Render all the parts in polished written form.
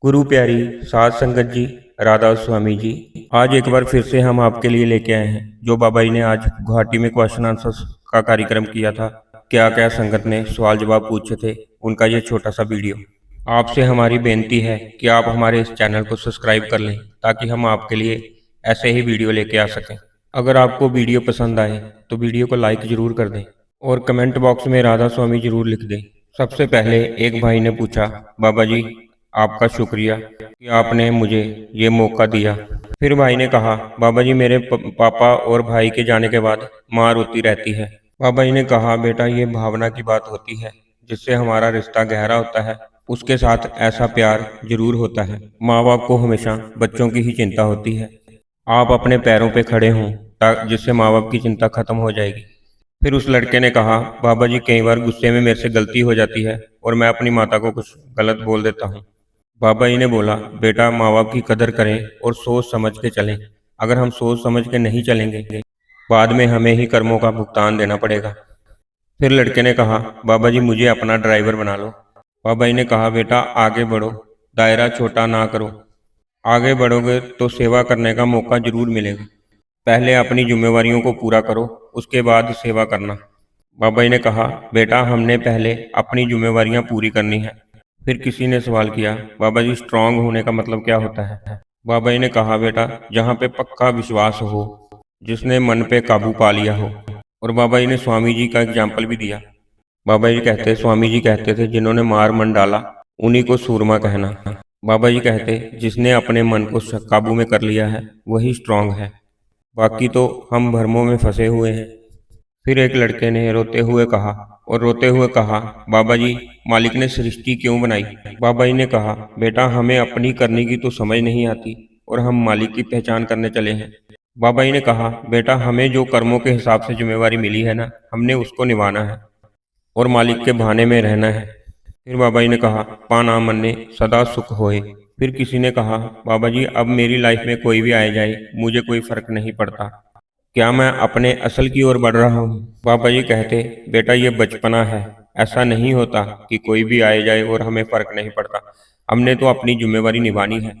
गुरु प्यारी साध संगत जी, राधा स्वामी जी। आज एक बार फिर से हम आपके लिए लेके आए हैं जो बाबा जी ने आज गुवाहाटी में क्वेश्चन आंसर्स का कार्यक्रम किया था। क्या क्या संगत ने सवाल जवाब पूछे थे, उनका ये छोटा सा वीडियो। आपसे हमारी बेनती है कि आप हमारे इस चैनल को सब्सक्राइब कर लें ताकि हम आपके लिए ऐसे ही वीडियो लेके आ सकें। अगर आपको वीडियो पसंद आए तो वीडियो को लाइक जरूर कर दें और कमेंट बॉक्स में राधा स्वामी जरूर लिख दें। सबसे पहले एक भाई ने पूछा, बाबा जी आपका शुक्रिया कि आपने मुझे ये मौका दिया। फिर भाई ने कहा, बाबा जी मेरे पापा और भाई के जाने के बाद माँ रोती रहती है। बाबा जी ने कहा, बेटा ये भावना की बात होती है, जिससे हमारा रिश्ता गहरा होता है उसके साथ ऐसा प्यार जरूर होता है। माँ बाप को हमेशा बच्चों की ही चिंता होती है। आप अपने पैरों पे खड़े हों जिससे माँ बाप की चिंता खत्म हो जाएगी। फिर उस लड़के ने कहा, बाबा जी कई बार गुस्से में मेरे से गलती हो जाती है और मैं अपनी माता को कुछ गलत बोल देता हूँ। बाबा जी ने बोला, बेटा माँ बाप की कदर करें और सोच समझ के चलें। अगर हम सोच समझ के नहीं चलेंगे बाद में हमें ही कर्मों का भुगतान देना पड़ेगा। फिर लड़के ने कहा, बाबा जी मुझे अपना ड्राइवर बना लो। बाबा जी ने कहा, बेटा आगे बढ़ो, दायरा छोटा ना करो। आगे बढ़ोगे तो सेवा करने का मौका जरूर मिलेगा। पहले अपनी जिम्मेवारियों को पूरा करो, उसके बाद सेवा करना। बाबा जी ने कहा, बेटा हमने पहले अपनी जिम्मेवारियां पूरी करनी है। फिर किसी ने सवाल किया, बाबा जी स्ट्रांग होने का मतलब क्या होता है? बाबा जी ने कहा, बेटा जहाँ पे पक्का विश्वास हो, जिसने मन पे काबू पा लिया हो। और बाबा जी ने स्वामी जी का एग्जाम्पल भी दिया। स्वामी जी कहते थे, जिन्होंने मार मन डाला उन्हीं को सूरमा कहना। बाबा जी कहते, जिसने अपने मन को काबू में कर लिया है वही स्ट्रांग है, बाकी तो हम भ्रमों में फंसे हुए हैं। फिर एक लड़के ने रोते हुए कहा, बाबा जी मालिक ने सृष्टि क्यों बनाई? बाबा जी ने कहा, बेटा हमें अपनी करने की तो समझ नहीं आती और हम मालिक की पहचान करने चले हैं। बाबा जी ने कहा, बेटा हमें जो कर्मों के हिसाब से जिम्मेवारी मिली है ना, हमने उसको निभाना है और मालिक के बहाने में रहना है। फिर बाबा जी ने कहा, पाना मन्ने सदा सुख होए। फिर किसी ने कहा, बाबा जी अब मेरी लाइफ में कोई भी आए जाए मुझे कोई फर्क नहीं पड़ता, क्या मैं अपने असल की ओर बढ़ रहा हूँ? बाबा जी कहते, बेटा ये बचपना है, ऐसा नहीं होता कि कोई भी आए जाए और हमें फर्क नहीं पड़ता। हमने तो अपनी जिम्मेवारी निभानी है।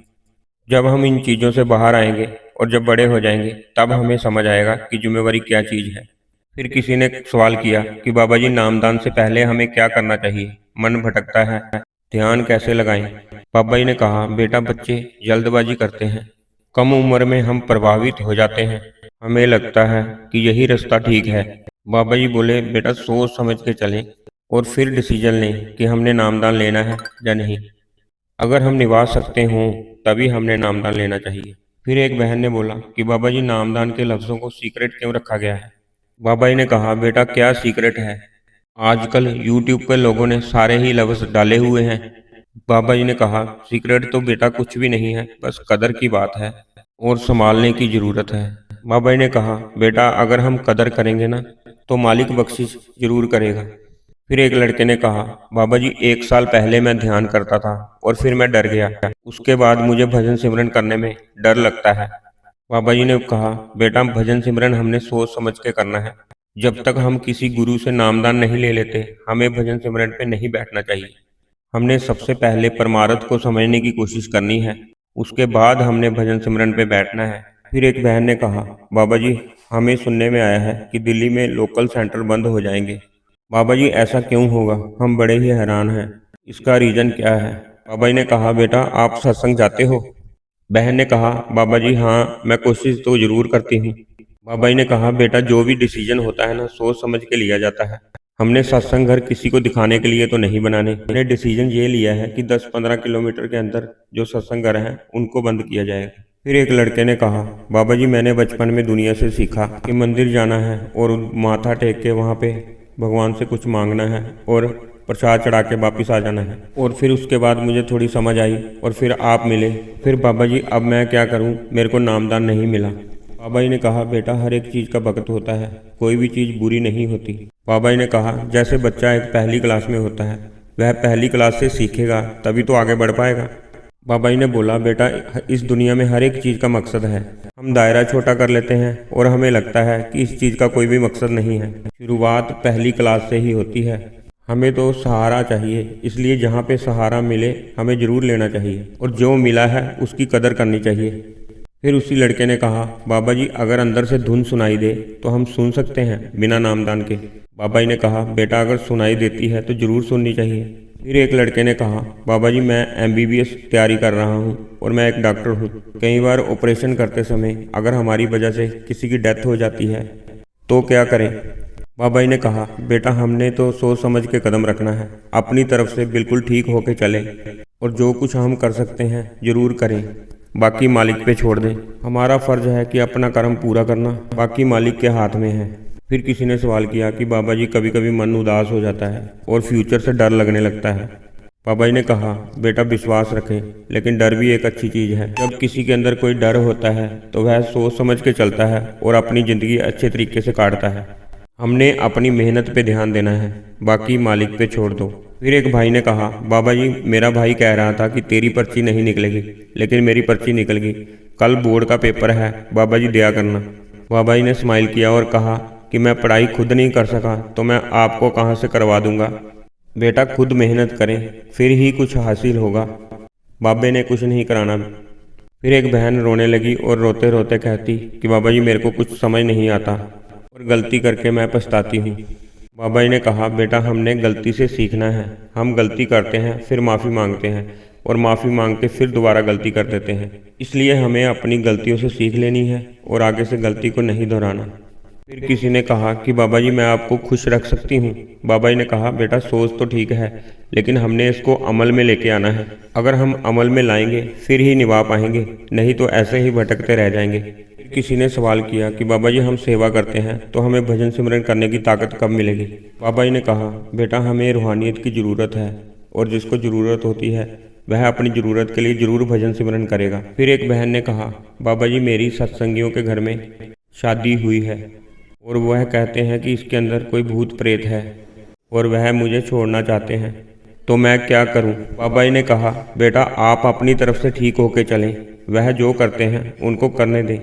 जब हम इन चीज़ों से बाहर आएंगे और जब बड़े हो जाएंगे तब हमें समझ आएगा कि जिम्मेवारी क्या चीज़ है। फिर किसी ने सवाल किया कि बाबा जी नामदान से पहले हमें क्या करना चाहिए? मन भटकता है, ध्यान कैसे लगाएं? बाबा जी ने कहा, बेटा बच्चे जल्दबाजी करते हैं, कम उम्र में हम प्रभावित हो जाते हैं, हमें लगता है कि यही रास्ता ठीक है। बाबा जी बोले, बेटा सोच समझ के चलें और फिर डिसीजन लें कि हमने नामदान लेना है या नहीं। अगर हम निभा सकते हों तभी हमने नामदान लेना चाहिए। फिर एक बहन ने बोला कि बाबा जी नामदान के लफ्ज़ों को सीक्रेट क्यों रखा गया है? बाबा जी ने कहा, बेटा क्या सीक्रेट है? आजकल यूट्यूब पे लोगों ने सारे ही लफ्ज़ डाले हुए हैं। बाबा जी ने कहा, सीक्रेट तो बेटा कुछ भी नहीं है, बस कदर की बात है और संभालने की ज़रूरत है। बाबा जी ने कहा, बेटा अगर हम कदर करेंगे ना तो मालिक बख्शिश जरूर करेगा। फिर एक लड़के ने कहा, बाबा जी 1 साल पहले मैं ध्यान करता था और फिर मैं डर गया, उसके बाद मुझे भजन सिमरन करने में डर लगता है। बाबा जी ने कहा, बेटा भजन सिमरन हमने सोच समझ के करना है। जब तक हम किसी गुरु से नामदान नहीं ले लेते हमें भजन सिमरन पे नहीं बैठना चाहिए। हमने सबसे पहले परमार्थ को समझने की कोशिश करनी है, उसके बाद हमने भजन सिमरन पे बैठना है। फिर एक बहन ने कहा, बाबा जी हमें सुनने में आया है कि दिल्ली में लोकल सेंटर बंद हो जाएंगे। बाबा जी ऐसा क्यों होगा? हम बड़े ही हैरान हैं, इसका रीज़न क्या है? बाबा जी ने कहा, बेटा आप सत्संग जाते हो? बहन ने कहा, बाबा जी हाँ मैं कोशिश तो जरूर करती हूँ। बाबा जी ने कहा, बेटा जो भी डिसीजन होता है ना सोच समझ के लिया जाता है। हमने सत्संग घर किसी को दिखाने के लिए तो नहीं बनाने, हमने डिसीजन ये लिया है कि 10-15 किलोमीटर के अंदर जो सत्संग घर हैं उनको बंद किया जाएगा। फिर एक लड़के ने कहा, बाबा जी मैंने बचपन में दुनिया से सीखा कि मंदिर जाना है और माथा टेक के वहाँ पे भगवान से कुछ मांगना है और प्रसाद चढ़ा के वापिस आ जाना है। और फिर उसके बाद मुझे थोड़ी समझ आई और फिर आप मिले। फिर बाबा जी अब मैं क्या करूं, मेरे को नामदान नहीं मिला। बाबा जी ने कहा, बेटा हर एक चीज़ का वक्त होता है, कोई भी चीज़ बुरी नहीं होती। बाबा जी ने कहा, जैसे बच्चा एक पहली क्लास में होता है वह पहली क्लास से सीखेगा तभी तो आगे बढ़ पाएगा। बाबा जी ने बोला, बेटा इस दुनिया में हर एक चीज़ का मकसद है, हम दायरा छोटा कर लेते हैं और हमें लगता है कि इस चीज़ का कोई भी मकसद नहीं है। शुरुआत पहली क्लास से ही होती है, हमें तो सहारा चाहिए, इसलिए जहाँ पे सहारा मिले हमें ज़रूर लेना चाहिए और जो मिला है उसकी कदर करनी चाहिए। फिर उसी लड़के ने कहा, बाबा जी अगर अंदर से धुन सुनाई दे तो हम सुन सकते हैं बिना नामदान के। बाबा जी ने कहा, बेटा अगर सुनाई देती है तो ज़रूर सुननी चाहिए। फिर एक लड़के ने कहा, बाबा जी मैं MBBS तैयारी कर रहा हूँ और मैं एक डॉक्टर हूँ। कई बार ऑपरेशन करते समय अगर हमारी वजह से किसी की डेथ हो जाती है तो क्या करें। बाबा जी ने कहा, बेटा हमने तो सोच समझ के कदम रखना है, अपनी तरफ से बिल्कुल ठीक होके चलें और जो कुछ हम कर सकते हैं ज़रूर करें, बाकी मालिक पे छोड़ दें। हमारा फ़र्ज है कि अपना कर्म पूरा करना, बाकी मालिक के हाथ में है। फिर किसी ने सवाल किया कि बाबा जी कभी कभी मन उदास हो जाता है और फ्यूचर से डर लगने लगता है। बाबा जी ने कहा, बेटा विश्वास रखें, लेकिन डर भी एक अच्छी चीज़ है। जब किसी के अंदर कोई डर होता है तो वह सोच समझ के चलता है और अपनी ज़िंदगी अच्छे तरीके से काटता है। हमने अपनी मेहनत पे ध्यान देना है, बाकी मालिक पे छोड़ दो। फिर एक भाई ने कहा, बाबा जी मेरा भाई कह रहा था कि तेरी पर्ची नहीं निकलेगी, लेकिन मेरी पर्ची निकल गई। कल बोर्ड का पेपर है, बाबा जी दया करना। बाबा जी ने स्माइल किया और कहा कि मैं पढ़ाई खुद नहीं कर सका तो मैं आपको कहाँ से करवा दूंगा। बेटा खुद मेहनत करें फिर ही कुछ हासिल होगा, बाबे ने कुछ नहीं कराना। फिर एक बहन रोने लगी और रोते रोते कहती कि बाबा जी मेरे को कुछ समझ नहीं आता और गलती करके मैं पछताती हूँ। बाबा जी ने कहा, बेटा हमने गलती से सीखना है। हम गलती करते हैं फिर माफ़ी मांगते हैं और माफ़ी मांग के फिर दोबारा गलती कर देते हैं। इसलिए हमें अपनी गलतियों से सीख लेनी है और आगे से गलती को नहीं दोहराना। फिर किसी ने कहा कि बाबा जी मैं आपको खुश रख सकती हूँ। बाबा जी ने कहा, बेटा सोच तो ठीक है, लेकिन हमने इसको अमल में लेके आना है। अगर हम अमल में लाएंगे फिर ही निभा पाएंगे, नहीं तो ऐसे ही भटकते रह जाएंगे। फिर किसी ने सवाल किया कि बाबा जी हम सेवा करते हैं तो हमें भजन सिमरन करने की ताकत कब मिलेगी। बाबा जी ने कहा, बेटा हमें रूहानियत की ज़रूरत है और जिसको ज़रूरत होती है वह अपनी ज़रूरत के लिए ज़रूर भजन सिमरन करेगा। फिर एक बहन ने कहा, बाबा जी मेरी सत्संगियों के घर में शादी हुई है और वह कहते हैं कि इसके अंदर कोई भूत प्रेत है और वह मुझे छोड़ना चाहते हैं, तो मैं क्या करूं? बाबा जी ने कहा, बेटा आप अपनी तरफ से ठीक होके चलें, वह जो करते हैं उनको करने दें,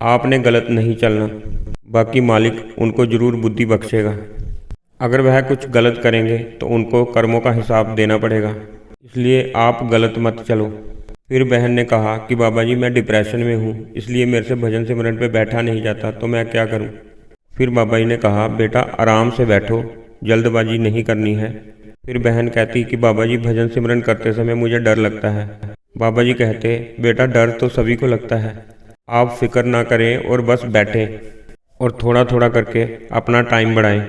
आपने गलत नहीं चलना, बाकी मालिक उनको ज़रूर बुद्धि बख्शेगा। अगर वह कुछ गलत करेंगे तो उनको कर्मों का हिसाब देना पड़ेगा, इसलिए आप गलत मत चलो। फिर बहन ने कहा कि बाबा जी मैं डिप्रेशन में हूँ, इसलिए मेरे से भजन सिमरन पे बैठा नहीं जाता, तो मैं क्या करूँ? फिर बाबा जी ने कहा, बेटा आराम से बैठो, जल्दबाजी नहीं करनी है। फिर बहन कहती कि बाबा जी भजन सिमरन करते समय मुझे डर लगता है। बाबा जी कहते, बेटा डर तो सभी को लगता है, आप फिक्र ना करें और बस बैठें और थोड़ा थोड़ा करके अपना टाइम बढ़ाएं।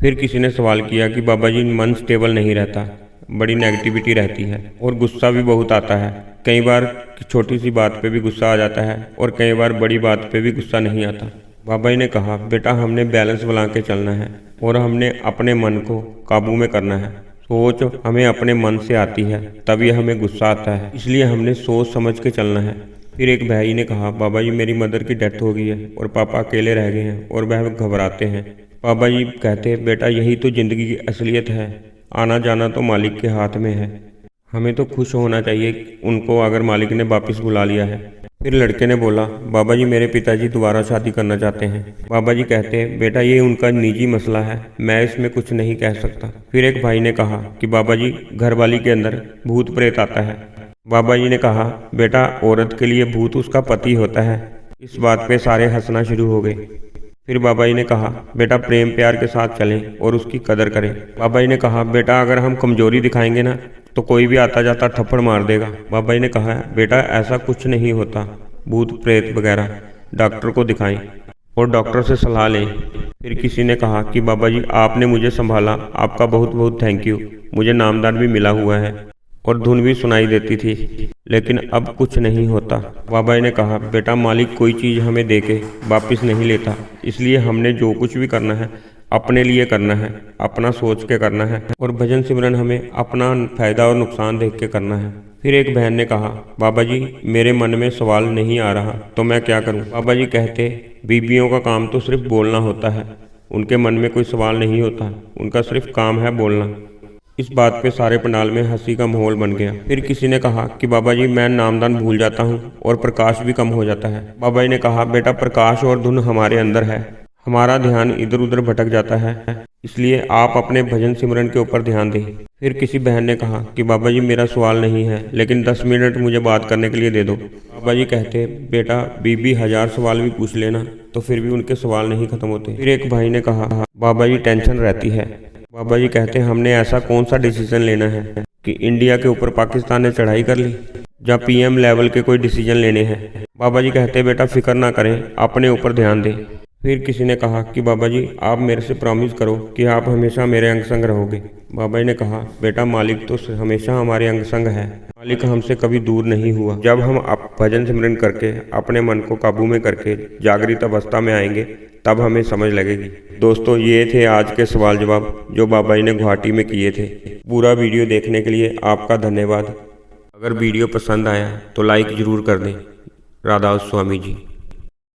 फिर किसी ने सवाल किया कि बाबा जी मन स्टेबल नहीं रहता, बड़ी नेगेटिविटी रहती है और गुस्सा भी बहुत आता है। कई बार छोटी सी बात पे भी गुस्सा आ जाता है और कई बार बड़ी बात पे भी गुस्सा नहीं आता। बाबा जी ने कहा, बेटा हमने बैलेंस बना के चलना है और हमने अपने मन को काबू में करना है। सोच हमें अपने मन से आती है तभी हमें गुस्सा आता है, इसलिए हमने सोच समझ के चलना है। फिर एक भाई ने कहा, बाबा जी मेरी मदर की डेथ हो गई है और पापा अकेले रह गए हैं और वह घबराते हैं। बाबा जी कहते, बेटा यही तो ज़िंदगी की असलियत है, आना जाना तो मालिक के हाथ में है, हमें तो खुश होना चाहिए उनको अगर मालिक ने वापस बुला लिया है। फिर लड़के ने बोला, बाबा जी मेरे पिताजी दोबारा शादी करना चाहते हैं। बाबा जी कहते, बेटा ये उनका निजी मसला है, मैं इसमें कुछ नहीं कह सकता। फिर एक भाई ने कहा कि बाबा जी घरवाली के अंदर भूत प्रेत आता है। बाबा जी ने कहा, बेटा औरत के लिए भूत उसका पति होता है। इस बात पे सारे हंसना शुरू हो गए। फिर बाबा जी ने कहा, बेटा प्रेम प्यार के साथ चलें और उसकी कदर करें। बाबा जी ने कहा, बेटा अगर हम कमजोरी दिखाएंगे ना तो कोई भी आता जाता थप्पड़ मार देगा। बाबा जी ने कहा, बेटा ऐसा कुछ नहीं होता, भूत प्रेत वगैरह डॉक्टर को दिखाएं और डॉक्टर से सलाह लें। फिर किसी ने कहा कि बाबा जी आपने मुझे संभाला, आपका बहुत बहुत थैंक यू, मुझे नामदान भी मिला हुआ है और धुन भी सुनाई देती थी, लेकिन अब कुछ नहीं होता। बाबा जी ने कहा, बेटा मालिक कोई चीज़ हमें दे के वापस नहीं लेता, इसलिए हमने जो कुछ भी करना है अपने लिए करना है, अपना सोच के करना है और भजन सिमरन हमें अपना फायदा और नुकसान देख के करना है। फिर एक बहन ने कहा, बाबा जी मेरे मन में सवाल नहीं आ रहा तो मैं क्या करूं? बाबा जी कहते, बीबियों का काम तो सिर्फ बोलना होता है, उनके मन में कोई सवाल नहीं होता, उनका सिर्फ काम है बोलना। इस बात पे सारे पंडाल में हंसी का माहौल बन गया। फिर किसी ने कहा कि बाबा जी मैं नामदान भूल जाता हूँ और प्रकाश भी कम हो जाता है। बाबा जी ने कहा, बेटा प्रकाश और धुन हमारे अंदर है, हमारा ध्यान इधर उधर भटक जाता है, इसलिए आप अपने भजन सिमरन के ऊपर ध्यान दें। फिर किसी बहन ने कहा कि बाबा जी मेरा सवाल नहीं है, लेकिन 10 मिनट मुझे बात करने के लिए दे दो। बाबा जी कहते, बेटा बीबी 1000 सवाल भी पूछ लेना तो फिर भी उनके सवाल नहीं खत्म होते। फिर एक भाई ने कहा, बाबा जी टेंशन रहती है। बाबा जी कहते, हमने ऐसा कौन सा डिसीजन लेना है कि इंडिया के ऊपर पाकिस्तान ने चढ़ाई कर ली, या पीएम लेवल के कोई डिसीजन लेने हैं। बाबा जी कहते, बेटा फिक्र ना करें, अपने ऊपर ध्यान दें। फिर किसी ने कहा कि बाबा जी आप मेरे से प्रॉमिस करो कि आप हमेशा मेरे अंग संग रहोगे। बाबा जी ने कहा, बेटा मालिक तो हमेशा हमारे अंग संग है, मालिक हमसे कभी दूर नहीं हुआ। जब हम भजन सिमरन करके अपने मन को काबू में करके जागृत अवस्था में आएंगे तब हमें समझ लगेगी। दोस्तों ये थे आज के सवाल जवाब जो बाबा जी ने गुवाहाटी में किए थे। पूरा वीडियो देखने के लिए आपका धन्यवाद। अगर वीडियो पसंद आया तो लाइक ज़रूर कर दें। राधा स्वामी जी।